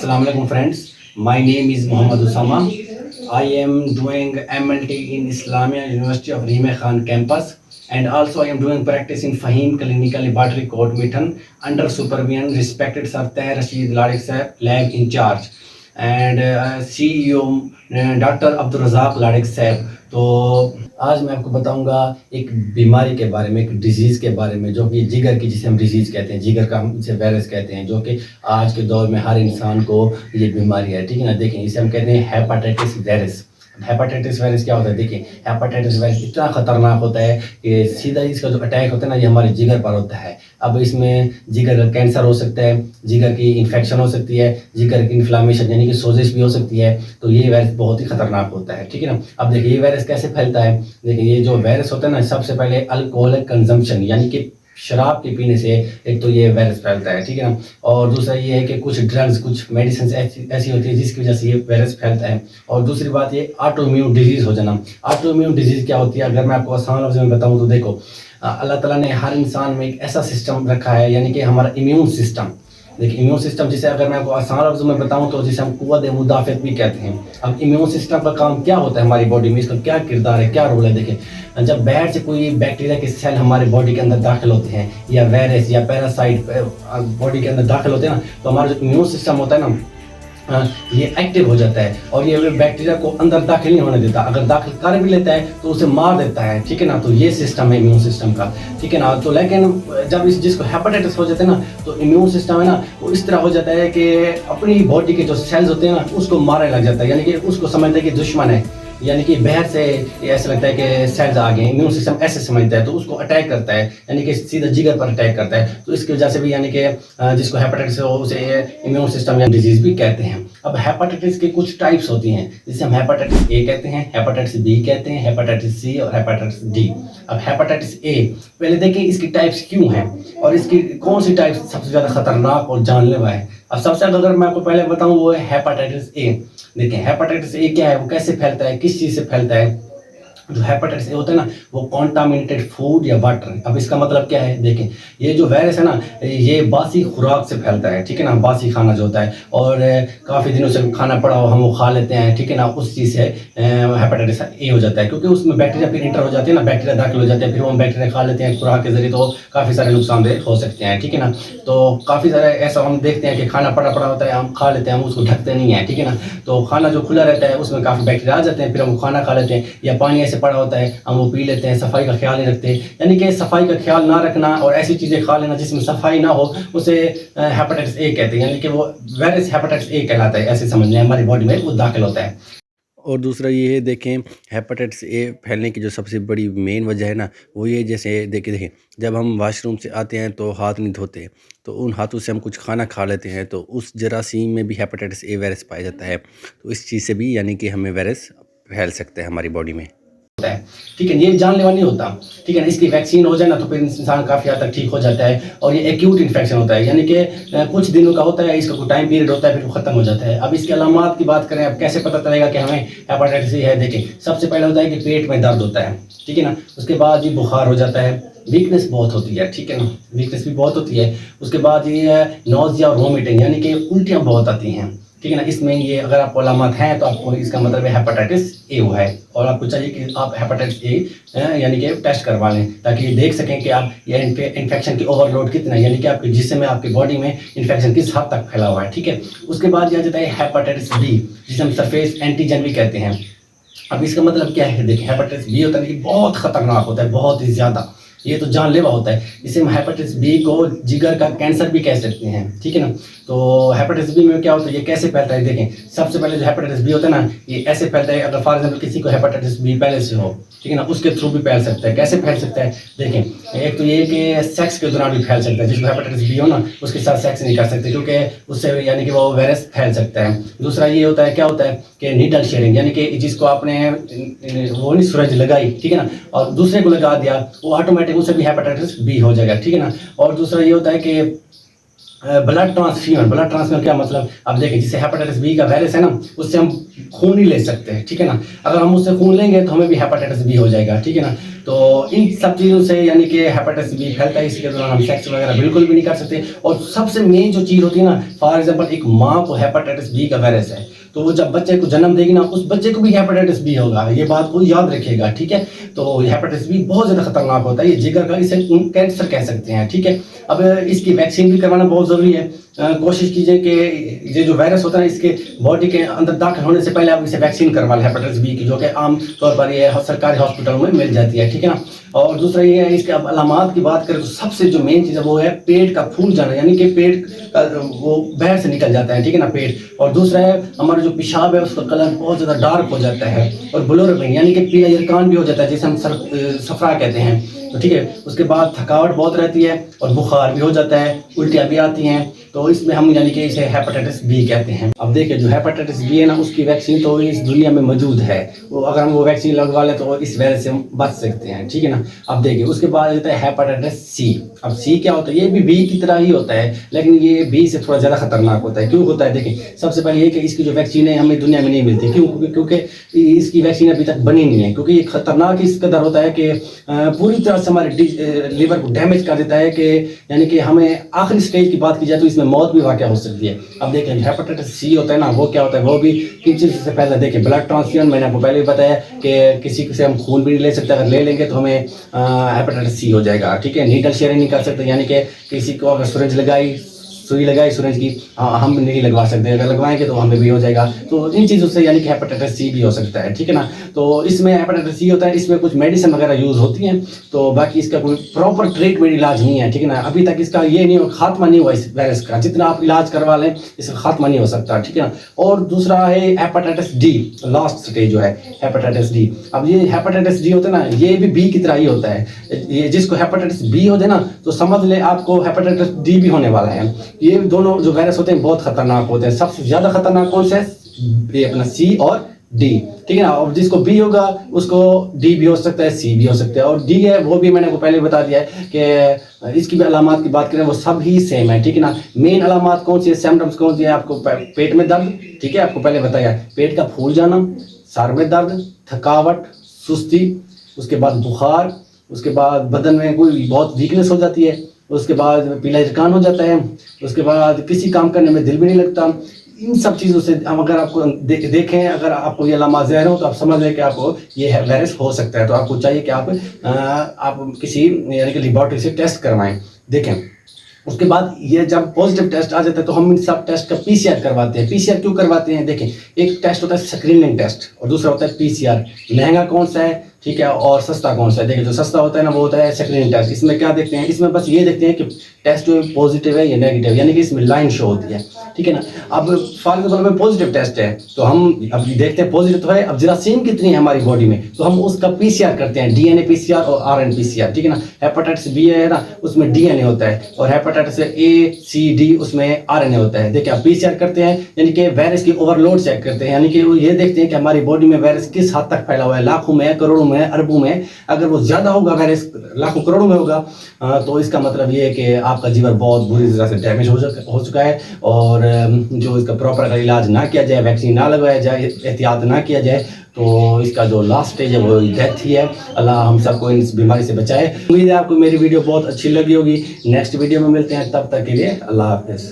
Assalamu alaikum friends. My name is Muhammad Usama. I am doing MLT in Islamia University of Rime Khan campus, and also I am doing practice in Fahim Clinical Laboratory Court Mitton under supervision respected Sir Tahir Rashid Ladik sir, lab in charge, and CEO doctor Abdul Razzaq Ladik saheb. तो आज मैं आपको बताऊंगा एक बीमारी के बारे में, एक डिजीज़ के बारे में, जो कि जिगर की, जिसे हम डिजीज़ कहते हैं, जिगर का हम इसे वायरस कहते हैं, जो कि आज के दौर में हर इंसान को ये बीमारी है। ठीक है ना, देखें इसे हम कहते हैं हेपाटाइटिस वायरस। हेपाटाइटिस वायरस क्या होता है? देखिए हेपाटाइटिस वायरस इतना ख़तरनाक होता है कि सीधा इसका जो अटैक होता है ना, ये हमारे जिगर पर होता है। अब इसमें जिगर का कैंसर हो सकता है, जिगर की इन्फेक्शन हो सकती है, जिगर की इन्फ्लामेशन यानी कि सोजिश भी हो सकती है। तो ये वायरस बहुत ही ख़तरनाक होता है। ठीक है ना। अब देखिए ये वायरस कैसे फैलता है। देखिए ये जो वायरस होता है ना, सबसे पहले अल्कोहलिक कंजम्पशन यानी कि शराब के पीने से एक तो ये वायरस फैलता है। ठीक है ना। और दूसरा ये है कि कुछ ड्रग्स, कुछ मेडिसिन ऐसी होती है जिसकी वजह से ये वायरस फैलता है। और दूसरी बात ये ऑटो इम्यून डिजीज़ हो जाना। ऑटो इम्यून डिजीज़ क्या होती है? अगर मैं आपको आसान लफ्ज़ में बताऊँ तो देखो, अल्लाह ताला ने हर इंसान में एक ऐसा सिस्टम रखा है, यानी कि हमारा इम्यून सिस्टम। देखिए इम्यून सिस्टम, जिसे अगर मैं आपको आसान लफ्ज़ों में बताऊं तो जिसे हम कुव्वत मुदाफ़त भी कहते हैं। अब इम्यून सिस्टम का काम क्या होता है हमारी बॉडी में, इसका क्या किरदार है, क्या रोल है? देखिए जब बाहर से कोई बैक्टीरिया के सेल हमारे बॉडी के अंदर दाखिल होते हैं, या वायरस या पैरासाइट बॉडी के अंदर दाखिल होते हैं ना, तो हमारा जो इम्यून सिस्टम होता है ना, ये एक्टिव हो जाता है और ये बैक्टीरिया को अंदर दाखिल नहीं होने देता। अगर दाखिल कर भी लेता है तो उसे मार देता है। ठीक है ना। तो ये सिस्टम है इम्यून सिस्टम का। ठीक है ना। तो लेकिन जब जिसको हेपेटाइटिस हो जाता है ना, तो इम्यून सिस्टम है ना, वो इस तरह हो जाता है कि अपनी बॉडी के जो सेल्स होते हैं ना, उसको मारने लग जाता है, यानी कि उसको समझते हैं कि दुश्मन है, यानी कि बाहर से ऐसा लगता है कि सेल्स आ गए। इम्यून सिस्टम ऐसे समझता है तो उसको अटैक करता है, यानी कि सीधा जिगर पर अटैक करता है। तो इसकी वजह से भी यानी कि जिसको हेपेटाइटिस हो उसे इम्यून सिस्टम या डिजीज़ भी कहते हैं। अब हेपेटाइटिस की कुछ टाइप्स होती हैं, जिसे हम हेपेटाइटिस ए कहते हैं, हेपेटाइटिस बी कहते हैं, हेपेटाइटिस सी और हेपेटाइटिस डी। अब हेपेटाइटिस ए, पहले देखें इसकी टाइप्स क्यों हैं और इसकी कौन सी टाइप सबसे ज़्यादा खतरनाक और जानलेवा है। अब सबसे ज़्यादा अगर मैं आपको पहले बताऊँ वो है हेपेटाइटिस ए। देखिए हेपेटाइटिस ए क्या है, वो कैसे फैलता है, किस चीज़ से फैलता है? जो हेपेटाइटिस ए होता है ना, वो कॉन्टामिनेटेड फूड या वाटर। अब इसका मतलब क्या है? देखें ये जो वायरस है ना, ये बासी खुराक से फैलता है। ठीक है ना। बासी खाना जो होता है और काफ़ी दिनों से खाना पड़ा हो हम वो खा लेते हैं। ठीक है ना। उस चीज़ से हेपेटाइटिस ए हो जाता है, क्योंकि उसमें बैक्टीरिया फिर इंटर हो जाते हैं ना, बैक्टीरिया दाखिल हो जाते हैं, फिर वो बैक्टीरिया खा लेते हैं खुराक के जरिए, तो काफ़ी सारे नुकसानदेह हो सकते हैं। ठीक है ना। तो काफ़ी सारे ऐसा हम देखते हैं कि खाना पड़ा होता है, हम खा लेते हैं, हम उसको ढकते नहीं हैं। ठीक है ना। तो खाना जो खुला रहता है उसमें काफ़ी बैक्टीरिया आ जाते हैं, फिर हम खाना खा लेते हैं, या पानी ऐसे पड़ा होता है हम वो पी लेते हैं, सफाई का ख्याल नहीं रखते। यानी कि सफाई का ख्याल ना रखना और ऐसी चीज़ें खा लेना जिसमें सफाई ना हो, उसे हेपेटाइटिस ए कहते हैं, यानी कि वो वायरस हेपेटाइटिस ए कहलाता है। ऐसे समझ लें हमारी बॉडी में वो दाखिल होता है। और दूसरा ये है, देखें हेपेटाइटिस ए फैलने की जो सबसे बड़ी मेन वजह है ना, वो ये जैसे देखें जब हम वाशरूम से आते हैं तो हाथ नहीं धोते, तो उन हाथों से हम कुछ खाना खा लेते हैं, तो उस जरासीम में भी हेपेटाइटिस ए वायरस पाया जाता है। तो इस चीज़ से भी यानी कि हमें वायरस फैल सकता है हमारी बॉडी में। है। ठीक है, ये जानलेवा नहीं होता। ठीक है ना। इसकी वैक्सीन हो जाए ना तो फिर इंसान काफ़ी हद तक ठीक हो जाता है, और ये एक्यूट इन्फेक्शन होता है, यानी कि कुछ दिनों का होता है, इसका कोई टाइम पीरियड होता है, फिर वो ख़त्म हो जाता है। अब इसके अलामात की बात करें, अब कैसे पता चलेगा कि हमें हेपेटाइटिस है? देखें सबसे पहले होता है कि पेट में दर्द होता है। ठीक है ना। उसके बाद ये बुखार हो जाता है, वीकनेस बहुत होती है। ठीक है ना। वीकनेस भी बहुत होती है। उसके बाद ये नोज़िया और वोमिटिंग, यानी कि उल्टियाँ बहुत आती हैं। ठीक है ना। इसमें ये अगर आपको अलामत हैं तो आपको इसका मतलब है हेपेटाइटिस ए हुआ है, और आपको चाहिए कि आप हेपेटाइटिस ए यानी कि टेस्ट करवा लें, ताकि ये देख सकें कि आप ये इन्फेक्शन की ओवरलोड कितना है, यानी कि आपके जिस्म में, आपकी बॉडी में इन्फेक्शन किस हद तक फैला हुआ है। ठीक है। उसके बाद यह जाता है हेपेटाइटिस बी, जिसे हम सरफेस एंटीजन भी कहते हैं। अब इसका मतलब क्या है? देखिए हेपेटाइटिस बी होता है कि बहुत खतरनाक होता है, बहुत ही ज़्यादा, ये तो जानलेवा होता है। इसे हम हेपेटाइटिस बी को जिगर का कैंसर भी कह सकते हैं। ठीक है ना। तो हेपेटाइटिस बी में क्या होता है, ये कैसे फैलता है? देखें सबसे पहले जो हेपेटाइटिस बी होता है ना, ये ऐसे फैलता है, अगर फॉर एग्जाम्पल किसी को हेपेटाइटिस बी पहले से हो, ठीक है ना, उसके थ्रू भी फैल सकता है। कैसे फैल सकता है? देखें एक तो ये कि सेक्स के दौरान भी फैल सकता है। जिसको हेपेटाइटिस बी हो ना, उसके साथ सेक्स नहीं कर सकते, क्योंकि उससे यानी कि वो वायरस फैल सकता है। दूसरा ये होता है, क्या होता है कि नीडल शेयरिंग, यानी कि जिसको आपने वो नहीं सूरज लगाई, ठीक है ना, और दूसरे को लगा दिया, वो ऑटोमेटिक उससे भी हेपेटाइटिस बी हो जाएगा। ठीक है ना। और दूसरा ये होता है कि ब्लड ट्रांसफ्यूजन क्या मतलब, अब देखिए जिसे हेपेटाइटिस बी का वायरस है ना, उससे हम खून नहीं ले सकते, ठीक है ना। अगर हम उससे खून लेंगे तो हमें भी हेपेटाइटिस बी हो जाएगा, ठीक है ना। तो इन सब चीज़ों से यानी कि हेपेटाइटिस बी फैलता है, इसके दौरान हम सेक्स वगैरह बिल्कुल भी नहीं कर सकते। और सबसे मेन जो चीज़ होती है ना, फॉर एग्जाम्पल एक माँ को हेपेटाइटिस बी का वायरस है, तो वो जब बच्चे को जन्म देगी ना, उस बच्चे को भी हेपेटाइटिस बी होगा, ये बात को याद रखिएगा, ठीक है। तो हेपेटाइटिस बी बहुत ज़्यादा खतरनाक होता है, ये जिगर का, इसे कैंसर कह सकते हैं, ठीक है। अब इसकी वैक्सीन भी करवाना बहुत ज़रूरी है। कोशिश कीजिए कि ये जो वायरस होता है इसके बॉडी के अंदर दाखिल होने से पहले आप इसे वैक्सीन करवा लें हेपेटाइटिस बी की, जो कि आम तौर पर ये सरकारी हॉस्पिटलों में मिल जाती है, ठीक है ना। और दूसरा ये है, इसके अलामात की बात करें तो सबसे जो मेन चीज़ है वो है पेट का फूल जाना, यानी कि पेट वो बाहर से निकल जाता है, ठीक है ना, पेट। और दूसरा है हमारा जो पेशाब है उसका कलर बहुत ज़्यादा डार्क हो जाता है, और ब्लोरबिन यानी कि पीला यरकान भी हो जाता है, जिसे हम सफरा कहते हैं, तो ठीक है। उसके बाद थकावट बहुत रहती है और बुखार भी हो जाता है, उल्टियाँ भी आती हैं, तो इसमें हम यानी कि इसे हेपेटाइटिस बी कहते हैं। अब देखिए जो हेपेटाइटिस बी है ना, उसकी वैक्सीन तो इस दुनिया में मौजूद है, वो अगर हम वो वैक्सीन लगवा लें तो इस वायरस से हम बच सकते हैं, ठीक है ना। अब देखिए उसके बाद आता है हेपेटाइटिस सी। अब सी क्या होता है, ये भी बी की तरह ही होता है, लेकिन ये बी से थोड़ा ज़्यादा खतरनाक होता है। क्यों होता है, देखिए सबसे पहले ये कि इसकी जो वैक्सीन है हमें दुनिया में नहीं मिलती, क्यों, क्योंकि इसकी वैक्सीन अभी तक बनी नहीं है, क्योंकि ये खतरनाक इस कदर होता है कि पूरी तरह से हमारे लीवर को डैमेज कर देता है, कि यानी कि हमें आखिरी स्टेज की बात की जाए तो इसमें मौत भी वाक़या हो सकती है। अब देखिए हेपेटाइटिस सी होता है ना, वो क्या होता है, वो भी किन चीज़ से पहले देखिए ब्लड ट्रांसफ्यूजन, मैंने आपको पहले भी बताया कि किसी से हम खून भी नहीं ले सकते, अगर ले लेंगे तो हमें हेपेटाइटिस सी हो जाएगा, ठीक है। नीडल शेयरिंग नहीं कर सकते, यानी कि किसी को अगर सुई लगाई सूरज की, हम नहीं लगवा सकते, अगर लगवाएंगे तो हमें भी हो जाएगा। तो इन चीज़ों से यानी कि हेपेटाइटिस सी भी हो सकता है, ठीक है ना। तो इसमें हेपेटाइटिस सी होता है, इसमें कुछ मेडिसिन वगैरह यूज़ होती हैं, तो बाकी इसका कोई प्रॉपर ट्रीटमेंट इलाज नहीं है, ठीक है ना। अभी तक इसका ये नहीं खात्मा नहीं हुआ इस वायरस का, जितना आप इलाज करवा लें इसका खात्मा नहीं हो सकता, ठीक है ना। और दूसरा है हेपेटाइटिस डी, लास्ट स्टेज जो है हेपेटाइटिस डी। अब ये हेपेटाइटिस डी होता है ना, ये भी बी की तरह ही होता है। ये जिसको हेपेटाइटिस बी हो जाए ना, तो समझ ले आपको हेपेटाइटिस डी भी होने वाला है। ये दोनों जो वायरस होते हैं बहुत खतरनाक होते हैं। सबसे ज्यादा खतरनाक कौन सा है, ये अपना सी और डी, ठीक है ना। और जिसको बी होगा उसको डी भी हो सकता है, सी भी हो सकता है, और डी है वो भी मैंने को पहले बता दिया है कि इसकी भी अलामात की बात करें वो सब ही सेम है, ठीक है ना। मेन अलामात कौन सी है, सिम्टम्स कौन सी है, आपको पेट में दर्द, ठीक है, आपको पहले बताया, पेट का फूल जाना, सर में दर्द, थकावट, सुस्ती, उसके बाद बुखार, उसके बाद बदन में कोई बहुत वीकनेस हो जाती है, उसके बाद पीला यरकान हो जाता है, उसके बाद किसी काम करने में दिल भी नहीं लगता। इन सब चीज़ों से हम अगर आपको देखें, अगर आपको ये अलामात ज़ाहिर हो तो आप समझ लें कि आपको ये वायरस हो सकता है। तो आपको चाहिए कि आप किसी यानी कि लेबोरेटरी से टेस्ट करवाएं, देखें। उसके बाद ये जब पॉजिटिव टेस्ट आ जाता है तो हम इन सब टेस्ट का पीसीआर करवाते हैं। पीसीआर क्यों करवाते हैं, देखें, एक टेस्ट होता है स्क्रीनिंग टेस्ट और दूसरा होता है पीसीआर। महंगा कौन सा है, ठीक है, और सस्ता कौन सा है। देखिए जो सस्ता होता है ना वो होता है स्क्रीनिंग टेस्ट। इसमें क्या देखते हैं, इसमें बस ये देखते हैं कि टेस्ट जो है पॉजिटिव है या नेगेटिव, यानी कि इसमें लाइन शो होती है, ठीक है ना। अब फॉर एग्जाम्पल में पॉजिटिव टेस्ट है तो हम अब देखते हैं पॉजिटिव तो है, अब जरासीम कितनी है हमारी बॉडी में, तो हम उसका पीसीआर करते हैं, डीएनए पीसीआर और आरएन पीसीआर, ठीक है ना। हेपेटाइटिस बी है ना, उसमें डीएनए होता है, और हेपेटाइटिस ए सी डी उसमें आरएनए होता है। देखिए आप पीसीआर करते हैं यानी कि वायरस की ओवरलोड चेक करते हैं, यानी कि वो ये देखते हैं कि हमारी बॉडी में वायरस किस हद तक फैला हुआ है, लाखों में, करोड़ों में, अरबों में। अगर वो ज़्यादा होगा, वायरस लाखों करोड़ों में होगा, तो इसका मतलब ये है कि आपका जीवन बहुत बुरी तरह से डैमेज हो चुका है, और जो इसका प्रॉपर अगर इलाज ना किया जाए, वैक्सीन ना लगवाया जाए, एहतियात ना किया जाए, तो इसका जो लास्ट स्टेज है वो डेथ ही है। अल्लाह हम सबको इस बीमारी से बचाए। उम्मीद है आपको मेरी वीडियो बहुत अच्छी लगी होगी। नेक्स्ट वीडियो में मिलते हैं, तब तक के लिए अल्लाह हाफिज़।